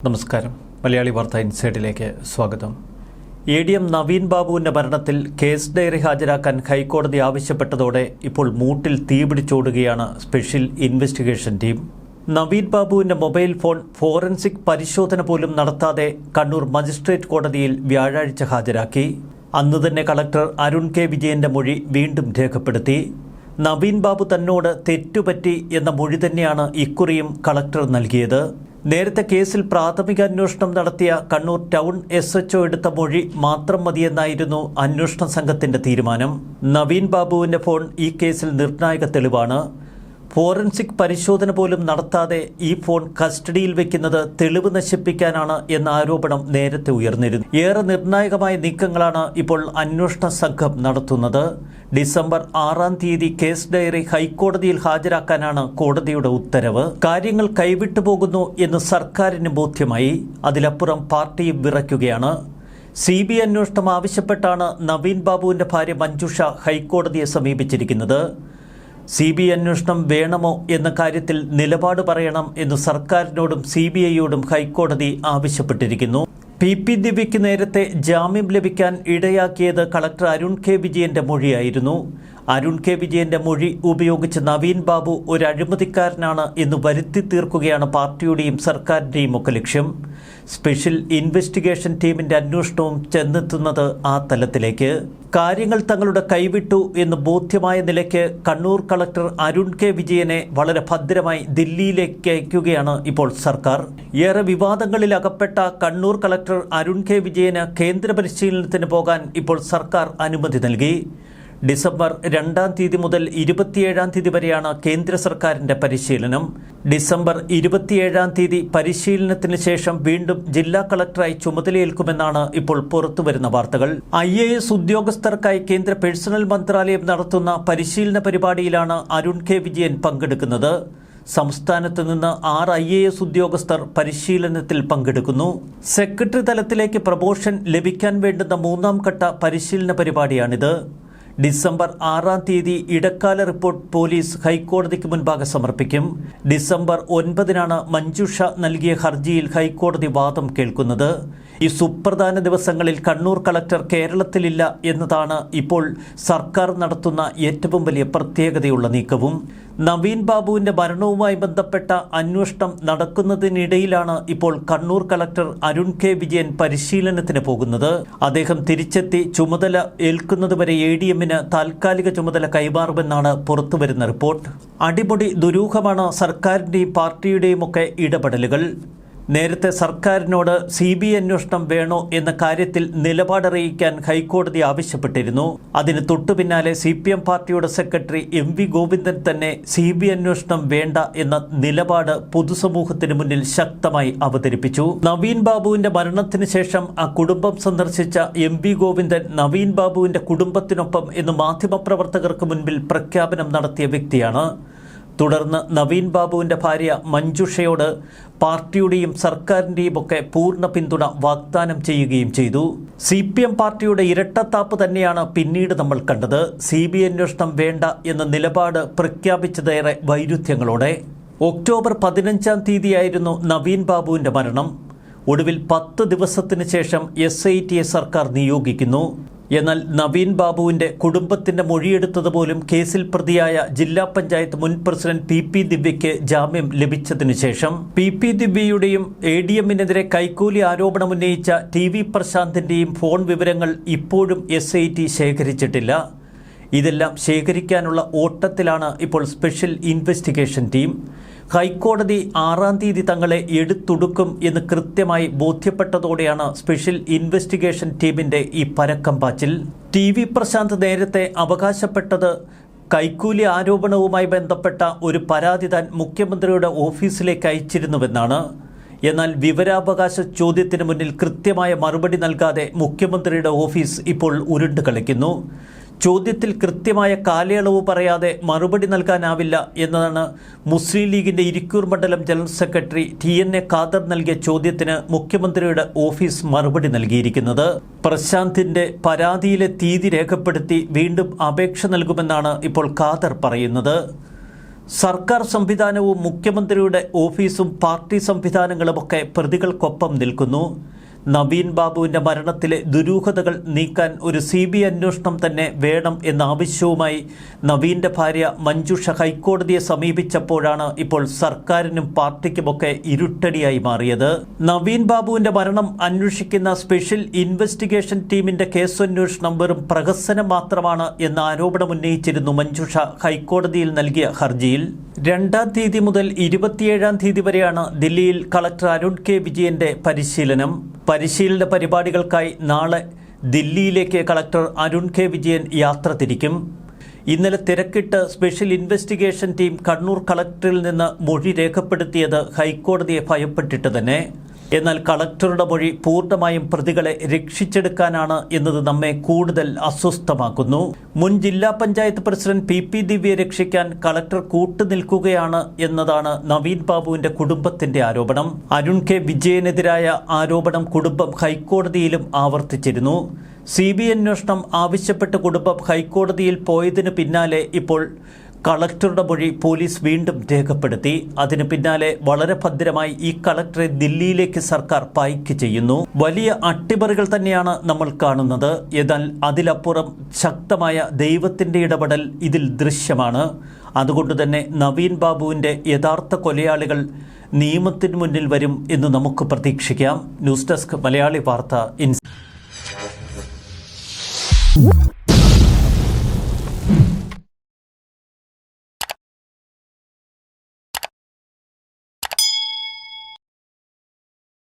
നമസ്കാരം. മലയാളി വാർത്ത ഇൻസൈഡിലേക്ക് സ്വാഗതം. ADM നവീൻ ബാബുവിൻ്റെ മരണത്തിൽ കേസ് ഡയറി ഹാജരാക്കാൻ ഹൈക്കോടതി ആവശ്യപ്പെട്ടതോടെ ഇപ്പോൾ മൂട്ടിൽ തീപിടിച്ചോടുകയാണ് സ്പെഷ്യൽ ഇൻവെസ്റ്റിഗേഷൻ ടീം. നവീൻ ബാബുവിൻ്റെ മൊബൈൽ ഫോൺ ഫോറൻസിക് പരിശോധന പോലും നടത്താതെ കണ്ണൂർ മജിസ്ട്രേറ്റ് കോടതിയിൽ വ്യാഴാഴ്ച ഹാജരാക്കി. അന്ന് തന്നെ കളക്ടർ അരുൺ കെ വിജയൻ്റെ മൊഴി വീണ്ടും രേഖപ്പെടുത്തി. നവീൻ ബാബു തന്നോട് തെറ്റുപറ്റി എന്ന മൊഴി തന്നെയാണ് ഇക്കുറിയും കളക്ടർ നൽകിയത്. നേരത്തെ കേസിൽ പ്രാഥമിക അന്വേഷണം നടത്തിയ കണ്ണൂർ ടൗൺ SHO എടുത്ത മൊഴി മാത്രം മതിയെന്നായിരുന്നു അന്വേഷണ സംഘത്തിന്റെ തീരുമാനം. നവീൻ ബാബുവിന്റെ ഫോൺ ഈ കേസിൽ നിർണായക തെളിവാണ്. ഫോറൻസിക് പരിശോധന പോലും നടത്താതെ ഈ ഫോൺ കസ്റ്റഡിയിൽ വെക്കുന്നത് തെളിവ് നശിപ്പിക്കാനാണ് എന്ന ആരോപണം നേരത്തെ ഉയർന്നിരുന്നു. ഏറെ നിർണായകമായ നീക്കങ്ങളാണ് ഇപ്പോൾ അന്വേഷണ സംഘം നടത്തുന്നത്. ഡിസംബർ 6-ാം തീയതി കേസ് ഡയറി ഹൈക്കോടതിയിൽ ഹാജരാക്കാനാണ് കോടതിയുടെ ഉത്തരവ്. കാര്യങ്ങൾ കൈവിട്ടു പോകുന്നു എന്ന് സർക്കാരിന് ബോധ്യമായി. അതിലപ്പുറം പാർട്ടിയും വിറയ്ക്കുകയാണ്. CBI അന്വേഷണം ആവശ്യപ്പെട്ടാണ് നവീൻ ബാബുവിന്റെ ഭാര്യ മഞ്ജുഷ ഹൈക്കോടതിയെ സമീപിച്ചിരിക്കുന്നത്. CBI അന്വേഷണം വേണമോ എന്ന കാര്യത്തിൽ നിലപാട് പറയണം എന്ന് സർക്കാരിനോടും CBIയോടും ഹൈക്കോടതി ആവശ്യപ്പെട്ടിരിക്കുന്നു. PP ദിവ്യയ്ക്ക് നേരത്തെ ജാമ്യം ലഭിക്കാൻ ഇടയാക്കിയത് കളക്ടർ അരുൺ കെ വിജയന്റെ മൊഴിയായിരുന്നു. അരുൺ കെ വിജയന്റെ മൊഴി ഉപയോഗിച്ച് നവീൻ ബാബു ഒരു അഴിമതിക്കാരനാണ് എന്ന് വരുത്തി തീർക്കുകയാണ് പാർട്ടിയുടെയും സർക്കാരിൻ്റെയും ഒക്കെ ലക്ഷ്യം. സ്പെഷ്യൽ ഇൻവെസ്റ്റിഗേഷൻ ടീമിന്റെ അന്വേഷണവും ചെന്നെത്തുന്നത് ആ തലത്തിലേക്ക്. കാര്യങ്ങൾ തങ്ങളുടെ കൈവിട്ടു എന്ന് ബോധ്യമായ നിലയ്ക്ക് കണ്ണൂർ കളക്ടർ അരുൺ കെ വിജയനെ വളരെ ഭദ്രമായി ദില്ലിയിലേക്ക് അയക്കുകയാണ് ഇപ്പോൾ സർക്കാർ. ഏറെ വിവാദങ്ങളിൽ അകപ്പെട്ട കണ്ണൂർ കളക്ടർ അരുൺ കെ വിജയന് കേന്ദ്ര പരിശീലനത്തിന് പോകാൻ ഇപ്പോൾ സർക്കാർ അനുമതി നൽകി. ഡിസംബർ 2-ാം തീയതി മുതൽ 27-ാം തീയതി വരെയാണ് കേന്ദ്ര സർക്കാരിൻ്റെ പരിശീലനം. ഡിസംബർ 27-ാം തീയതി പരിശീലനത്തിന് ശേഷം വീണ്ടും ജില്ലാ കളക്ടറായി ചുമതലയേൽക്കുമെന്നാണ് ഇപ്പോൾ പുറത്തുവരുന്ന വാർത്തകൾ. IAS ഉദ്യോഗസ്ഥർക്കായി കേന്ദ്ര പേഴ്സണൽ മന്ത്രാലയം നടത്തുന്ന പരിശീലന പരിപാടിയിലാണ് അരുൺ കെ വിജയൻ പങ്കെടുക്കുന്നത്. സംസ്ഥാനത്ത് നിന്ന് 6 IAS ഉദ്യോഗസ്ഥർ പരിശീലനത്തിൽ പങ്കെടുക്കുന്നു. സെക്രട്ടറി തലത്തിലേക്ക് പ്രമോഷൻ ലഭിക്കാൻ വേണ്ടുന്ന 3-ാം ഘട്ട പരിശീലന പരിപാടിയാണിത്. ഡിസംബർ 6-ാം തീയതി ഇടക്കാല റിപ്പോർട്ട് പോലീസ് ഹൈക്കോടതിക്ക് മുൻപാകെ സമർപ്പിക്കും. ഡിസംബർ 9-നാണ് മഞ്ജുഷ നൽകിയ ഹർജിയിൽ ഹൈക്കോടതി വാദം കേൾക്കുന്നത്. ഈ സുപ്രധാന ദിവസങ്ങളിൽ കണ്ണൂർ കളക്ടർ കേരളത്തിലില്ല എന്നതാണ് ഇപ്പോൾ സർക്കാർ നടത്തുന്ന ഏറ്റവും വലിയ പ്രത്യേകതയുള്ള നീക്കവും. നവീൻ ബാബുവിന്റെ മരണവുമായി ബന്ധപ്പെട്ട അന്വേഷണം നടക്കുന്നതിനിടയിലാണ് ഇപ്പോൾ കണ്ണൂർ കളക്ടർ അരുൺ കെ വിജയൻ പരിശീലനത്തിന് പോകുന്നത്. അദ്ദേഹം തിരിച്ചെത്തി ചുമതല ഏൽക്കുന്നതുവരെ ADMന് താൽക്കാലിക ചുമതല കൈമാറുമെന്നാണ് പുറത്തുവരുന്ന റിപ്പോർട്ട്. അടിമുടി ദുരൂഹമാണ് സർക്കാരിൻ്റെയും പാർട്ടിയുടെയും ഒക്കെ ഇടപെടലുകൾ. നേരത്തെ സർക്കാരിനോട് CBI അന്വേഷണം വേണോ എന്ന കാര്യത്തിൽ നിലപാടറിയിക്കാൻ ഹൈക്കോടതി ആവശ്യപ്പെട്ടിരുന്നു. അതിന് തൊട്ടുപിന്നാലെ CPM പാർട്ടിയുടെ സെക്രട്ടറി MV ഗോവിന്ദൻ തന്നെ CBI അന്വേഷണം വേണ്ട എന്ന നിലപാട് പൊതുസമൂഹത്തിന് മുന്നിൽ ശക്തമായി അവതരിപ്പിച്ചു. നവീൻ ബാബുവിന്റെ മരണത്തിന് ശേഷം ആ കുടുംബം സന്ദർശിച്ച MV ഗോവിന്ദൻ നവീൻ ബാബുവിന്റെ കുടുംബത്തിനൊപ്പം എന്ന് മാധ്യമപ്രവർത്തകർക്ക് മുൻപിൽ പ്രഖ്യാപനം നടത്തിയ വ്യക്തിയാണ്. തുടർന്ന് നവീൻ ബാബുവിന്റെ ഭാര്യ മഞ്ജുഷയോട് പാർട്ടിയുടെയും സർക്കാരിൻ്റെയും ഒക്കെ പൂർണ്ണ പിന്തുണ വാഗ്ദാനം ചെയ്യുകയും ചെയ്തു. CPM പാർട്ടിയുടെ ഇരട്ടത്താപ്പ് തന്നെയാണ് പിന്നീട് നമ്മൾ കണ്ടത്. CBI അന്വേഷണം വേണ്ട എന്ന നിലപാട് പ്രഖ്യാപിച്ചതേറെ വൈരുദ്ധ്യങ്ങളോടെ. ഒക്ടോബർ 15-ാം തീയതിയായിരുന്നു നവീൻ ബാബുവിന്റെ മരണം. ഒടുവിൽ 10 ദിവസത്തിന് ശേഷം SITയെ സർക്കാർ നിയോഗിക്കുന്നു. എന്നാൽ നവീൻ ബാബുവിന്റെ കുടുംബത്തിന്റെ മൊഴിയെടുത്തതുപോലും കേസിൽ പ്രതിയായ ജില്ലാ പഞ്ചായത്ത് മുൻ പ്രസിഡന്റ് PP ദിവ്യയ്ക്ക് ജാമ്യം ലഭിച്ചതിനു ശേഷം. PP ദിവ്യയുടെയും ADMനെതിരെ കൈക്കൂലി ആരോപണമുന്നയിച്ച TV പ്രശാന്തിന്റെയും ഫോൺ വിവരങ്ങൾ ഇപ്പോഴും SIT ശേഖരിച്ചിട്ടില്ല. ഇതെല്ലാം ശേഖരിക്കാനുള്ള ഓട്ടത്തിലാണ് ഇപ്പോൾ സ്പെഷ്യൽ ഇൻവെസ്റ്റിഗേഷൻ ടീം. ഹൈക്കോടതി 6-ാം തീയതി തങ്ങളെ എടുത്തൊടുക്കും എന്ന് കൃത്യമായി ബോധ്യപ്പെട്ടതോടെയാണ് സ്പെഷ്യൽ ഇൻവെസ്റ്റിഗേഷൻ ടീമിന്റെ ഈ പരക്കം പാച്ചിൽ. TV പ്രശാന്ത് നേരത്തെ അവകാശപ്പെട്ടത് കൈക്കൂലി ആരോപണവുമായി ബന്ധപ്പെട്ട ഒരു പരാതി താൻ മുഖ്യമന്ത്രിയുടെ ഓഫീസിലേക്ക് അയച്ചിരുന്നുവെന്നാണ്. എന്നാൽ വിവരാവകാശ ചോദ്യത്തിന് മുന്നിൽ കൃത്യമായ മറുപടി നൽകാതെ മുഖ്യമന്ത്രിയുടെ ഓഫീസ് ഇപ്പോൾ ഉരുണ്ട് കളിക്കുന്നു. ചോദ്യത്തിൽ കൃത്യമായ കാലയളവ് പറയാതെ മറുപടി നൽകാനാവില്ല എന്നതാണ് മുസ്ലിം ലീഗിന്റെ ഇരിക്കൂർ മണ്ഡലം ജനറൽ സെക്രട്ടറി TNA ഖാദർ നൽകിയ ചോദ്യത്തിന് മുഖ്യമന്ത്രിയുടെ ഓഫീസ് മറുപടി നൽകിയിരിക്കുന്നത്. പ്രശാന്തിന്റെ പരാതിയിലെ തീയതി രേഖപ്പെടുത്തി വീണ്ടും അപേക്ഷ നൽകുമെന്നാണ് ഇപ്പോൾ ഖാദർ പറയുന്നത്. സർക്കാർ സംവിധാനവും മുഖ്യമന്ത്രിയുടെ ഓഫീസും പാർട്ടി സംവിധാനങ്ങളുമൊക്കെ പ്രതികൾക്കൊപ്പം നിൽക്കുന്നു. നവീൻ ബാബുവിൻ്റെ മരണത്തിലെ ദുരൂഹതകൾ നീക്കാൻ ഒരു CBI അന്വേഷണം തന്നെ വേണം എന്ന ആവശ്യവുമായി നവീൻ്റെ ഭാര്യ മഞ്ജുഷ ഹൈക്കോടതിയെ സമീപിച്ചപ്പോഴാണ് ഇപ്പോൾ സർക്കാരിനും പാർട്ടിക്കുമൊക്കെ ഇരുട്ടടിയായി മാറിയത്. നവീൻ ബാബുവിൻ്റെ മരണം അന്വേഷിക്കുന്ന സ്പെഷ്യൽ ഇൻവെസ്റ്റിഗേഷൻ ടീമിൻ്റെ കേസന്വേഷണം വെറും പ്രഹസനം മാത്രമാണ് എന്ന ആരോപണം ഉന്നയിച്ചിരുന്നു മഞ്ജുഷ ഹൈക്കോടതിയിൽ നൽകിയ ഹർജിയിൽ. 2-ാം തീയതി മുതൽ 27-ാം തീയതി വരെയാണ് ദില്ലിയിൽ കളക്ടർ അരുൺ കെ വിജയന്റെ പരിശീലനം. പരിശീലന പരിപാടികൾക്കായി നാളെ ദില്ലിയിലേക്ക് കളക്ടർ അരുൺ കെ വിജയൻ യാത്ര തിരിക്കും. ഇന്നലെ തിരക്കിട്ട് സ്പെഷ്യൽ ഇൻവെസ്റ്റിഗേഷൻ ടീം കണ്ണൂർ കളക്ടറിൽ നിന്ന് മൊഴി രേഖപ്പെടുത്തിയത് ഹൈക്കോടതിയെ ഭയപ്പെട്ടിട്ട് തന്നെ. എന്നാൽ കളക്ടറുടെ മൊഴി പൂർണ്ണമായും പ്രതികളെ രക്ഷിച്ചെടുക്കാനാണ് എന്നത് നമ്മെ കൂടുതൽ അസ്വസ്ഥമാക്കുന്നു. മുൻ ജില്ലാ പഞ്ചായത്ത് പ്രസിഡന്റ് PP ദിവ്യയെ രക്ഷിക്കാൻ കളക്ടർ കൂട്ടുനിൽക്കുകയാണ് എന്നതാണ് നവീൻ ബാബുവിന്റെ കുടുംബത്തിന്റെ ആരോപണം. അരുൺ കെ വിജയനെതിരായ ആരോപണം കുടുംബം ഹൈക്കോടതിയിലും ആവർത്തിച്ചിരുന്നു. CBI അന്വേഷണം ആവശ്യപ്പെട്ട് കുടുംബം ഹൈക്കോടതിയിൽ പോയതിനു പിന്നാലെ ഇപ്പോൾ കളക്ടറുടെ മൊഴി പോലീസ് വീണ്ടും രേഖപ്പെടുത്തി. അതിന് പിന്നാലെ വളരെ ഭദ്രമായി ഈ കളക്ടറെ ദില്ലിയിലേക്ക് സർക്കാർ പായ്ക്ക് ചെയ്യുന്നു. വലിയ അട്ടിമറികൾ തന്നെയാണ് നമ്മൾ കാണുന്നത്. എന്നാൽ അതിലപ്പുറം ശക്തമായ ദൈവത്തിൻ്റെ ഇടപെടൽ ഇതിൽ ദൃശ്യമാണ്. അതുകൊണ്ട് തന്നെ നവീൻ ബാബുവിൻ്റെ യഥാർത്ഥ കൊലയാളികൾ നിയമത്തിന് മുന്നിൽ വരും എന്ന് നമുക്ക് പ്രതീക്ഷിക്കാം. ന്യൂസ് ഡെസ്ക് മലയാളി വാർത്ത.